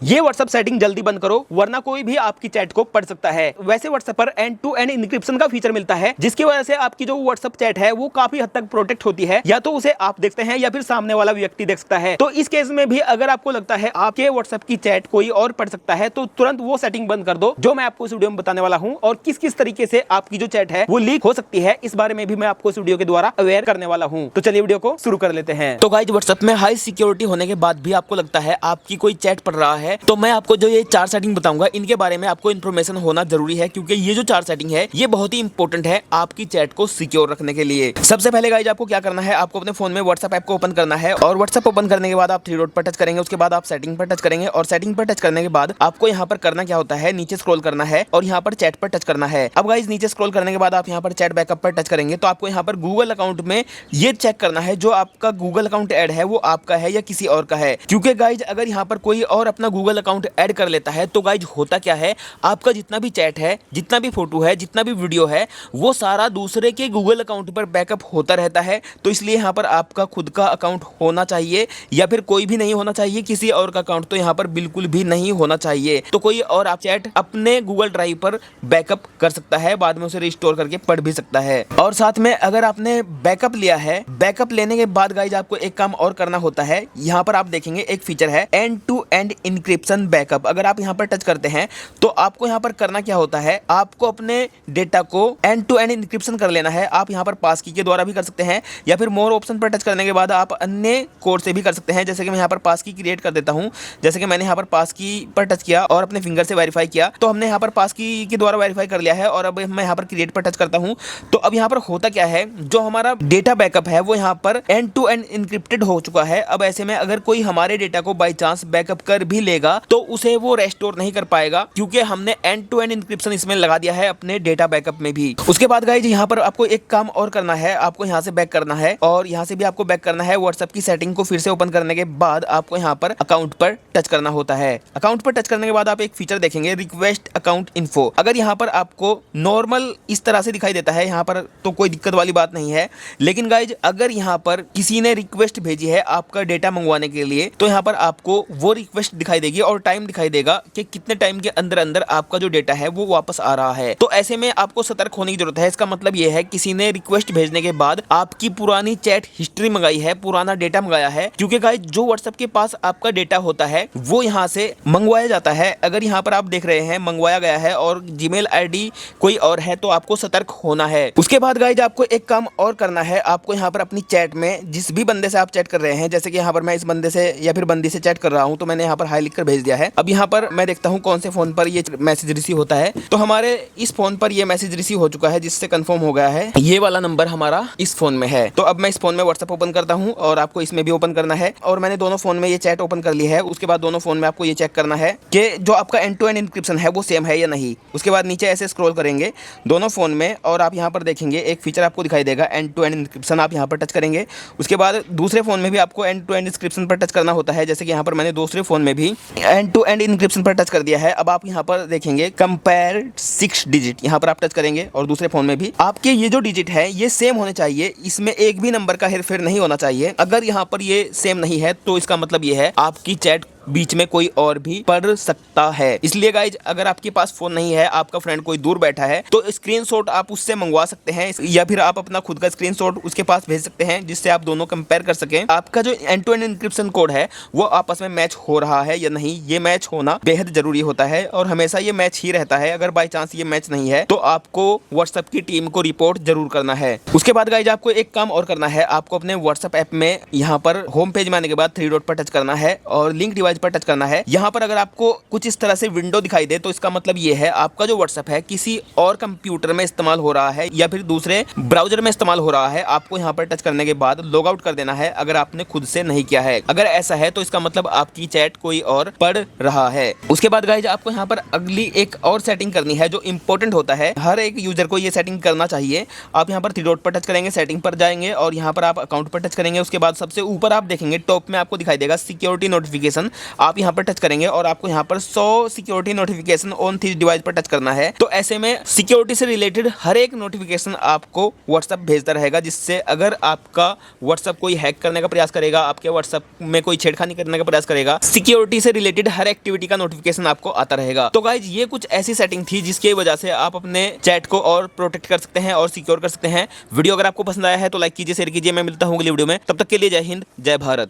ये WhatsApp setting जल्दी बंद करो वरना कोई भी आपकी चैट को पढ़ सकता है। वैसे व्हाट्सएप पर एंड टू एंड इंक्रिप्शन का फीचर मिलता है जिसकी वजह से आपकी जो व्हाट्सएप चैट है वो काफी हद तक प्रोटेक्ट होती है, या तो उसे आप देखते हैं या फिर सामने वाला व्यक्ति देख सकता है। तो इस केस में भी अगर आपको लगता है आपके व्हाट्सएप की चैट कोई और पढ़ सकता है तो तुरंत वो सेटिंग बंद कर दो जो मैं आपको इस वीडियो में बताने वाला हूँ, और किस किस तरीके से आपकी जो चैट है वो लीक हो सकती है इस बारे में भी मैं आपको इस वीडियो के द्वारा अवेयर करने वाला हूँ। तो चलिए वीडियो को शुरू कर लेते हैं। तो गाइस, व्हाट्सएप में हाई सिक्योरिटी होने के बाद भी आपको लगता है आपकी कोई चैट पढ़ रहा है, तो मैं आपको ये 4 सेटिंग बताऊंगा, इनके बारे में आपको इन्फॉर्मेशन होना जरूरी है क्योंकि ये जो 4 सेटिंग है ये बहुत ही इंपॉर्टेंट है आपकी चैट को सिक्योर रखने के लिए। सबसे पहले गाइस आपको क्या करना है, आपको अपने फोन में व्हाट्सएप ऐप को ओपन करना है और व्हाट्सएप ओपन करने के बाद आप 3 डॉट पर टच करेंगे, उसके बाद आप सेटिंग पर टच करेंगे और सेटिंग पर टच करने के बाद आपको यहाँ पर करना क्या होता है, नीचे स्क्रॉल करना है और यहाँ पर चैट पर टच करना है। अब गाइस नीचे स्क्रॉल करने के बाद आप यहाँ पर चैट बैकअप पर टच करेंगे तो आपको यहाँ पर गूगल अकाउंट में ये चेक करना है जो आपका गूगल अकाउंट ऐड है वो आपका है या किसी और का है, क्योंकि गाइस अगर यहाँ पर कोई और अपना गूगल अकाउंट ऐड कर लेता है तो गाइस होता क्या है, आपका जितना भी चैट है, जितना भी फोटो है, जितना भी वीडियो है वो सारा दूसरे के गूगल अकाउंट पर बैकअप होता रहता है। तो इसलिए यहाँ पर आपका खुद का अकाउंट होना चाहिए या फिर कोई भी नहीं होना चाहिए, किसी और का अकाउंट तो यहाँ पर बिल्कुल भी नहीं होना चाहिए। तो कोई और आप चैट अपने गूगल ड्राइव पर बैकअप कर सकता है, बाद में उसे रिस्टोर करके पढ़ भी सकता है। और साथ में अगर आपने बैकअप लिया है, बैकअप लेने के बाद गाइज आपको एक काम और करना होता है। यहाँ पर आप देखेंगे एक फीचर है end to end encryption backup. अगर आप यहाँ पर टच करते हैं तो आपको यहाँ पर करना क्या होता है, आपको अपने डेटा को एंड टू एंड इंक्रिप्शन कर लेना है। आप यहाँ पर पास की के द्वारा भी कर सकते हैं या फिर मोर ऑप्शन पर टच करने के बाद आप अन्य कोड से भी कर सकते हैं। जैसे कि मैं यहाँ पर पास की क्रिएट कर देता हूँ, जैसे कि मैंने यहाँ पर पास की पर टच किया और अपने फिंगर से वेरीफाई किया तो हमने यहाँ पर पास की के द्वारा वेरीफाई कर लिया है। और अब मैं यहाँ पर क्रिएट पर टच करता हूँ तो अब यहाँ पर होता क्या है, जो हमारा डेटा बैकअप है वो यहाँ पर एंड टू एंड इंक्रिप्टेड हो चुका है। अब ऐसे में अगर कोई हमारे डेटा को बाई चांस बैकअप कर भी लेगा तो उसे वो रेस्टोर नहीं कर पाएगा क्योंकि हमने एंड टू एंड इंक्रिप्शन इसमें लगा दिया है अपने डेटा बैकअप में भी। उसके बाद गाइज यहाँ पर आपको एक काम और करना है, आपको यहाँ से बैक करना है और यहाँ से भी आपको बैक करना है। व्हाट्सएप की सेटिंग को फिर से ओपन करने के बाद आपको यहाँ पर अकाउंट पर टच करना होता है। अकाउंट पर टच करने के बाद आप एक फीचर देखेंगे रिक्वेस्ट अकाउंट इन्फो। अगर यहाँ पर आपको नॉर्मल इस तरह से दिखाई देता है यहाँ पर तो कोई दिक्कत वाली बात नहीं है, लेकिन गाइज अगर यहाँ पर किसी ने रिक्वेस्ट भेजी है आपका डेटा मंगवाने के लिए तो यहाँ पर आपको वो रिक्वेस्ट दिखाई देगी और टाइम दिखाई देगा कि कितने टाइम के अंदर अंदर आपका जो डेटा है वो वापस आ रहा है। तो ऐसे में आपको सतर्क होने की जरूरत है। इसका मतलब ये है किसी ने रिक्वेस्ट भेजने के बाद आपकी पुरानी चैट हिस्ट्री मंगाई है, पुराना डेटा मंगाया है, क्योंकि गाइस जो व्हाट्सएप के पास आपका डेटा होता है वो यहाँ से मंगवाया जाता है। अगर यहाँ पर आप देख रहे हैं मंगवाया गया है और जीमेल आईडी कोई और है तो आपको सतर्क होना है। उसके बाद गाइस आपको एक काम और करना है, आपको यहाँ पर अपनी चैट में जिस भी बंदे से आप चैट कर रहे हैं, जैसे कि यहाँ पर मैं इस बंदे से या फिर बंदी से चैट कर रहा हूँ तो मैंने यहाँ पर हाई लिखकर भेज दिया है। अब यहाँ पर मैं देखता हूँ कौन से फोन पर ये मैसेज रिसीव होता है, तो हमारे इस फोन पर ये मैसेज रिसीव हो चुका है जिससे कंफर्म हो गया है ये वाला नंबर हमारा इस फोन में है। तो अब मैं इस फोन में व्हाट्सएप ओपन करता हूँ और आपको इसमें भी ओपन करना है और मैंने दोनों फोन में ये चैट ओपन कर ली है। उसके बाद दोनों फोन में आपको ये चेक करना है कि जो आपका एंड टू एंड इंक्रिप्शन है वो सेम है या नहीं। उसके बाद नीचे ऐसे स्क्रॉल करेंगे दोनों फोन में और आप यहाँ पर देखेंगे एक फीचर आपको दिखाई देगा एंड टू एंड इंक्रिप्शन, आप यहाँ पर टच करेंगे। उसके बाद दूसरे फोन में भी आपको एंड टू एंड इंक्रिप्शन पर टच करना होता है, जैसे कि यहाँ पर मैंने दूसरे फोन में भी एंड टू एंड इंक्रिप्शन पर टच कर दिया है। अब आप यहाँ पर देखेंगे कंपेयर 6 डिजिट, यहाँ पर आप टच करेंगे और दूसरे फोन में भी आपके ये जो डिजिट है ये सेम होने चाहिए, इसमें एक भी नंबर का हेरफेर नहीं होना चाहिए। अगर यहाँ पर ये सेम नहीं है तो इसका मतलब ये है आपकी चैट बीच में कोई और भी पढ़ सकता है। इसलिए गाइज अगर आपके पास फोन नहीं है, आपका फ्रेंड कोई दूर बैठा है तो स्क्रीनशॉट आप उससे मंगवा सकते हैं या फिर आप अपना खुद का स्क्रीनशॉट उसके पास भेज सकते हैं जिससे आप दोनों कंपेयर कर सकें आपका जो end to end encryption code है वो आपस में मैच हो रहा है या नहीं। ये मैच होना बेहद जरूरी होता है और हमेशा ये मैच ही रहता है। अगर बाई चांस ये मैच नहीं है तो आपको व्हाट्सएप की टीम को रिपोर्ट जरूर करना है। उसके बाद गाइज आपको एक काम और करना है, आपको अपने व्हाट्सएप ऐप में यहाँ पर होम पेज में आने के बाद 3 डॉट पर टच करना है और लिंक डिवाइस पर टच करना है। यहाँ पर अगर आपको कुछ इस तरह से विंडो दिखाई दे तो इसका मतलब ये है आपका जो व्हाट्सएप है किसी और कंप्यूटर में इस्तेमाल हो रहा है या फिर दूसरे ब्राउजर में इस्तेमाल हो रहा है। आपको यहाँ पर टच करने के बाद लॉग आउट कर देना है अगर आपने खुद से नहीं किया है। अगर ऐसा है तो इसका मतलब आपकी चैट कोई और पढ़ रहा है। उसके बाद गाइज आपको यहाँ पर अगली एक और सेटिंग करनी है जो इंपॉर्टेंट होता है, हर एक यूजर को ये सेटिंग करना चाहिए। आप यहाँ पर 3 डॉट पर टच करेंगे, सेटिंग पर जाएंगे और यहाँ पर आप अकाउंट पर टच करेंगे। उसके बाद सबसे ऊपर आप देखेंगे टॉप में आपको दिखाई देगा सिक्योरिटी नोटिफिकेशन। आप यहाँ पर टच करेंगे और आपको यहाँ पर 100 security notification on this device पर टच करना है। तो ऐसे में सिक्योरिटी से रिलेटेड हर एक नोटिफिकेशन आपको व्हाट्सएप भेजता रहेगा, जिससे अगर आपका व्हाट्सएप कोई हैक करने का प्रयास करेगा, आपके व्हाट्सएप में कोई छेड़खानी करने का प्रयास करेगा, सिक्योरिटी से रिलेटेड हर एक्टिविटी का नोटिफिकेशन आपको आता रहेगा। तो गाइज ये कुछ ऐसी सेटिंग थी जिसकी वजह से आप अपने चैट को और प्रोटेक्ट कर सकते हैं और सिक्योर कर सकते हैं। वीडियो अगर आपको पसंद आया है तो लाइक कीजिए, शेयर कीजिए। मैं मिलता हूँ अगली वीडियो में, तब तक के लिए जय हिंद, जय भारत।